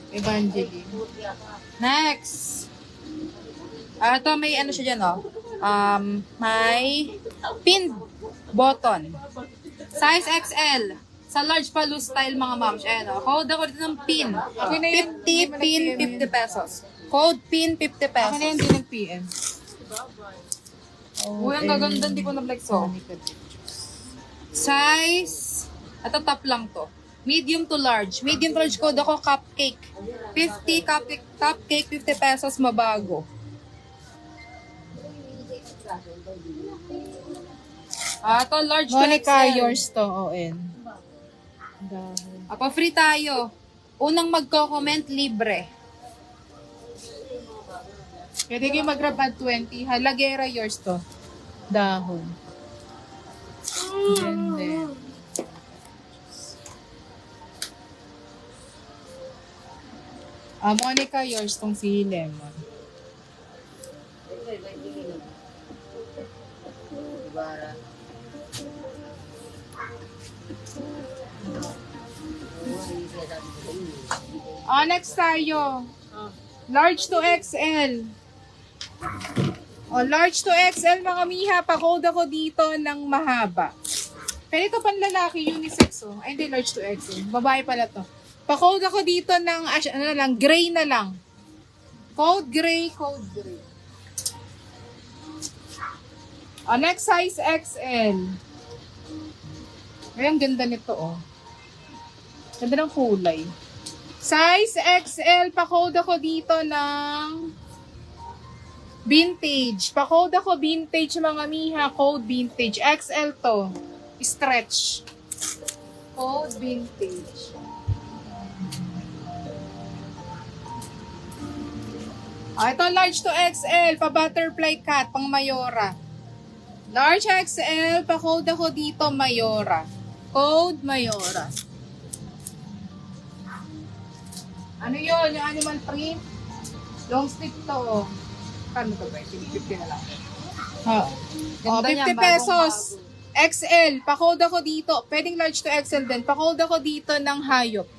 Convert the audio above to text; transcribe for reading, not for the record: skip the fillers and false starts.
Evangeline. Next. Ito may ano siya dyan, oh. May pin button. Size XL. Sa large pa loose style mga moms. Ayan, oh. Code ako dito ng pin. Okay na yan, 50 hindi mo pin, nag-PM 50 pesos. Code pin, 50 Ako pesos. na yan din ng PM. Uy, ang gaganda. Hindi ko na-flex, oh. Size. Ito top lang to. Medium to large. Medium to large code ako cupcake. 50 cupcake 50 pesos mabago. Ito large to Monica, XL. yours to, ON. Dahon. Apa free tayo. Unang magko-comment libre. Pwede kayo mag-grab at 20. Halagera, yours to. Dahon. Ganda. Monica, yours tong si Lemon. Next tayo. Large to XL. Large to XL mga miha. Pa-code ako dito ng mahaba. Pero ito pang lalaki, unisex oh. Ay, hindi, large to XL. Babae pala to. Pa-code ako dito ng, gray na lang. Code gray, code gray. Next size XL. Ay, ang ganda nito oh. Ganda ng kulay. Size XL, pa-code ako dito ng vintage. Pa-code ako vintage mga miha. Code vintage. XL to. Stretch. Code vintage. Ito large to XL. Pa-butterfly cat. Pang Mayora. Large XL. Pa-code ako dito Mayora. Code Mayora. Ano yun? Yung animal print? Long stick to. Kano to ba? 50 na lang. Ganda 50 niya, pesos. XL. Pa-code ako dito. Pwedeng large to XL din. Pa-code ako dito ng hayop.